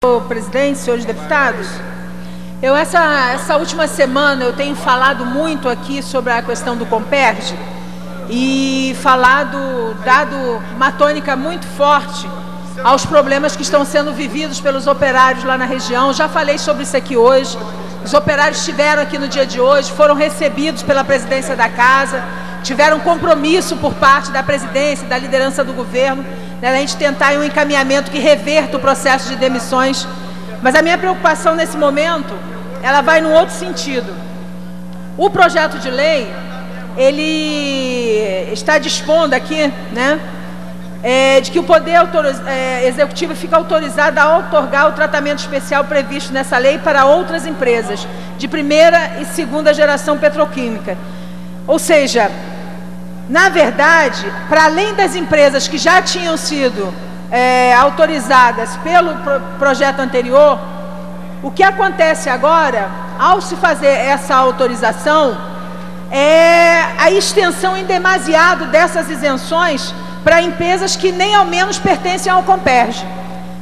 Senhor presidente, senhores deputados, essa última semana eu tenho falado muito aqui sobre a questão do Comperj e dado uma tônica muito forte aos problemas que estão sendo vividos pelos operários lá na região. Já falei sobre isso aqui hoje. Os operários estiveram aqui no dia de hoje, foram recebidos pela presidência da casa, tiveram compromisso por parte da presidência, da liderança do governo, a gente tentar um encaminhamento que reverta o processo de demissões. Mas a minha preocupação nesse momento, ela vai num outro sentido. O projeto de lei, ele está dispondo aqui, de que o Poder Executivo fica autorizado a outorgar o tratamento especial previsto nessa lei para outras empresas de primeira e segunda geração petroquímica. Ou seja, na verdade, para além das empresas que já tinham sido autorizadas pelo projeto anterior, o que acontece agora, ao se fazer essa autorização, é a extensão em demasiado dessas isenções para empresas que nem ao menos pertencem ao Comperj.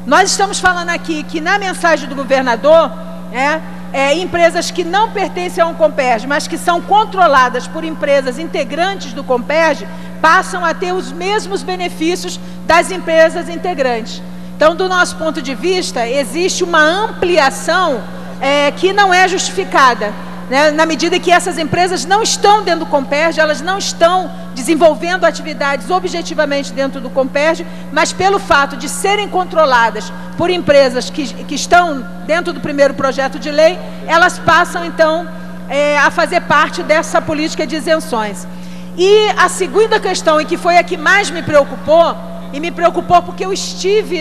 Nós estamos falando aqui que na mensagem do governador, empresas que não pertencem ao Comperj, mas que são controladas por empresas integrantes do Comperj, passam a ter os mesmos benefícios das empresas integrantes. Então, do nosso ponto de vista, existe uma ampliação que não é justificada, na medida que essas empresas não estão dentro do Comperj, elas não estão desenvolvendo atividades objetivamente dentro do Comperj, mas pelo fato de serem controladas por empresas que estão dentro do primeiro projeto de lei, elas passam então a fazer parte dessa política de isenções. E a segunda questão, e que foi a que mais me preocupou, porque eu estando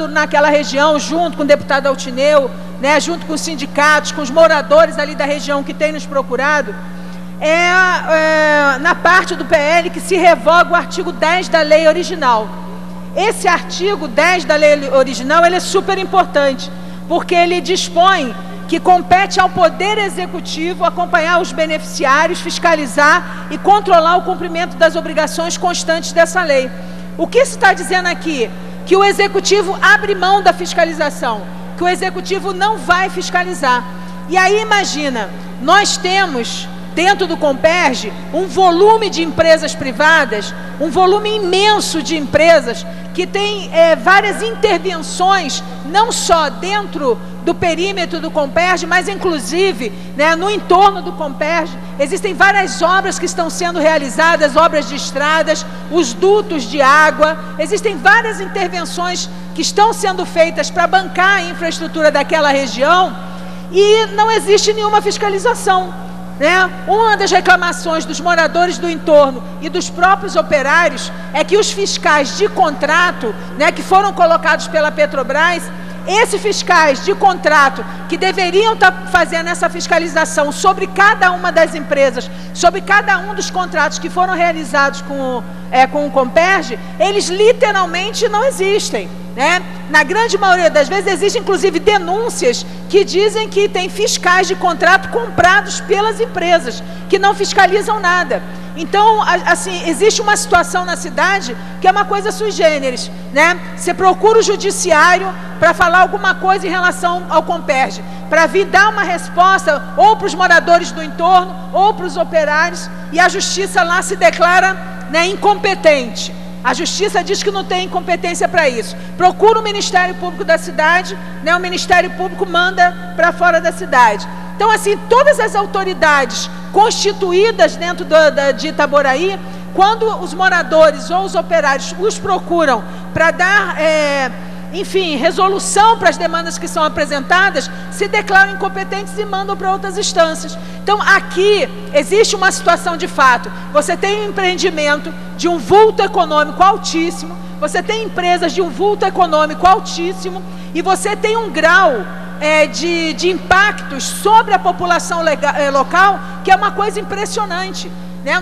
naquela região junto com o deputado Altineu, junto com os sindicatos, com os moradores ali da região que têm nos procurado, na parte do PL que se revoga o artigo 10 da lei original. Esse artigo 10 da lei original, ele é super importante, porque ele dispõe que compete ao Poder Executivo acompanhar os beneficiários, fiscalizar e controlar o cumprimento das obrigações constantes dessa lei. O que se está dizendo aqui? Que o Executivo abre mão da fiscalização, que o Executivo não vai fiscalizar. E aí imagina, nós temos dentro do Comperj um volume de empresas privadas, um volume imenso de empresas que tem várias intervenções, não só dentro do perímetro do Comperj, mas inclusive no entorno do Comperj. Existem várias obras que estão sendo realizadas, obras de estradas, os dutos de água, existem várias intervenções que estão sendo feitas para bancar a infraestrutura daquela região e não existe nenhuma fiscalização. Uma das reclamações dos moradores do entorno e dos próprios operários é que os fiscais de contrato, que foram colocados pela Petrobras, esses fiscais de contrato que deveriam estar fazendo essa fiscalização sobre cada uma das empresas, sobre cada um dos contratos que foram realizados com o Comperj, eles literalmente não existem. Na grande maioria das vezes existem inclusive denúncias que dizem que tem fiscais de contrato comprados pelas empresas que não fiscalizam nada. Então, assim, existe uma situação na cidade que é uma coisa sui generis, Você procura o judiciário para falar alguma coisa em relação ao Comperj, para vir dar uma resposta ou para os moradores do entorno ou para os operários, e a justiça lá se declara incompetente. A justiça diz que não tem incompetência para isso. Procura o Ministério Público da cidade, o Ministério Público manda para fora da cidade. Então, assim, todas as autoridades constituídas dentro de Itaboraí, quando os moradores ou os operários os procuram para dar, resolução para as demandas que são apresentadas, se declaram incompetentes e mandam para outras instâncias. Então, aqui existe uma situação de fato. Você tem um empreendimento de um vulto econômico altíssimo, você tem empresas de um vulto econômico altíssimo, e você tem um grau de impactos sobre a população local, que é uma coisa impressionante.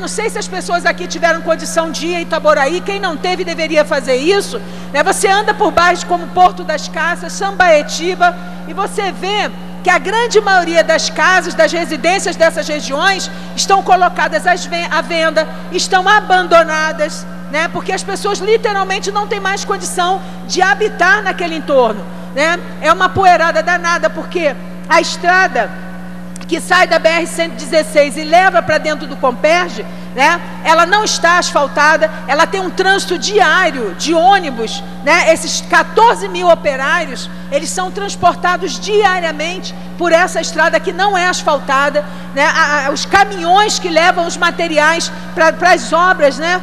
Não sei se as pessoas aqui tiveram condição de ir a Itaboraí, quem não teve deveria fazer isso. Você anda por baixo como Porto das Casas, Sambaetiba, e você vê que a grande maioria das casas, das residências dessas regiões, estão colocadas à venda, estão abandonadas, né? Porque as pessoas literalmente não têm mais condição de habitar naquele entorno, né? É uma poeirada danada, porque a estrada que sai da BR-116 e leva para dentro do Comperj, né, ela não está asfaltada, ela tem um trânsito diário de ônibus, né? Esses 14 mil operários, eles são transportados diariamente por essa estrada que não é asfaltada, né? Os caminhões que levam os materiais para as obras, né,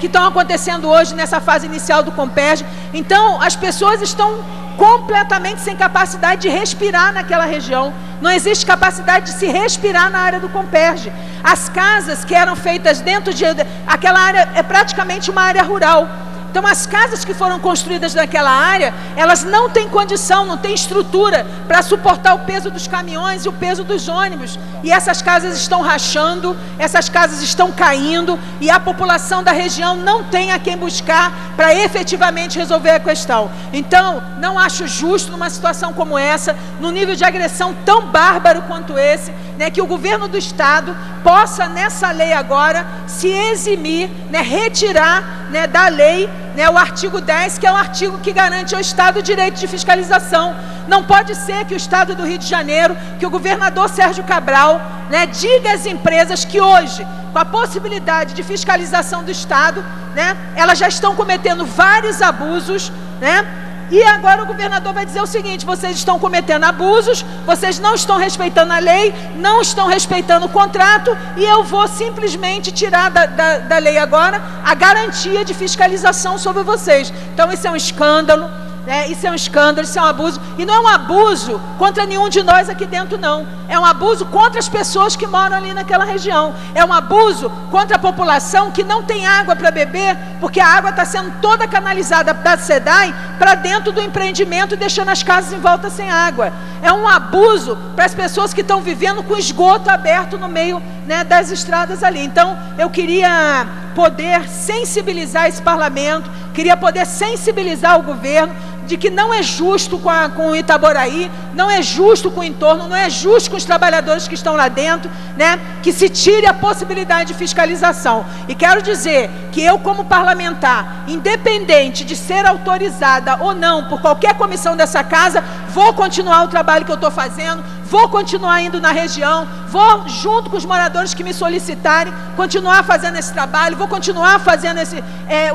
que estão acontecendo hoje nessa fase inicial do Comperj. Então, as pessoas estão completamente sem capacidade de respirar naquela região. Não existe capacidade de se respirar na área do Comperj. As casas que eram feitas dentro de... Aquela área é praticamente uma área rural. Então, as casas que foram construídas naquela área, elas não têm condição, não têm estrutura para suportar o peso dos caminhões e o peso dos ônibus. E essas casas estão rachando, essas casas estão caindo, e a população da região não tem a quem buscar para efetivamente resolver a questão. Então, não acho justo numa situação como essa, num nível de agressão tão bárbaro quanto esse, né, que o governo do Estado possa, nessa lei agora, se eximir, né, retirar, né, da lei, né, o artigo 10, que é um artigo que garante ao Estado o direito de fiscalização. Não pode ser que o Estado do Rio de Janeiro, que o governador Sérgio Cabral, né, diga às empresas que hoje, com a possibilidade de fiscalização do Estado, né, elas já estão cometendo vários abusos, né? E agora o governador vai dizer o seguinte: vocês estão cometendo abusos, vocês não estão respeitando a lei, não estão respeitando o contrato, e eu vou simplesmente tirar da lei agora a garantia de fiscalização sobre vocês. Então isso é um escândalo, né? Isso é um escândalo, isso é um abuso. E não é um abuso contra nenhum de nós aqui dentro, não. É um abuso contra as pessoas que moram ali naquela região. É um abuso contra a população que não tem água para beber, porque a água está sendo toda canalizada da SEDAI para dentro do empreendimento, deixando as casas em volta sem água. É um abuso para as pessoas que estão vivendo com esgoto aberto no meio, né, das estradas ali. Então, eu queria poder sensibilizar esse parlamento, queria poder sensibilizar o governo de que não é justo com o Itaboraí, não é justo com o entorno, não é justo com os trabalhadores que estão lá dentro, né, que se tire a possibilidade de fiscalização. E quero dizer que eu, como parlamentar, independente de ser autorizada ou não por qualquer comissão dessa casa, vou continuar o trabalho que eu estou fazendo, vou continuar indo na região, vou, junto com os moradores que me solicitarem, continuar fazendo esse trabalho, vou continuar fazendo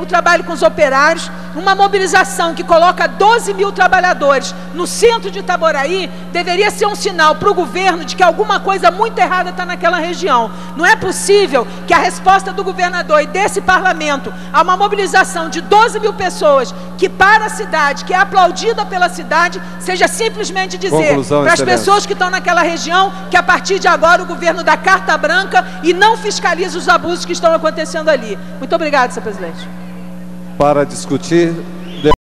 o trabalho com os operários. Uma mobilização que coloca 12 mil trabalhadores no centro de Itaboraí deveria ser um sinal para o governo de que alguma coisa muito errada está naquela região. Não é possível que a resposta do governador e desse parlamento a uma mobilização de 12 mil pessoas que para a cidade, que é aplaudida pela cidade, seja simplesmente dizer para as pessoas que estão naquela região que a partir de agora o governo dá carta branca e não fiscaliza os abusos que estão acontecendo ali. Muito obrigado, senhor presidente. Para discutir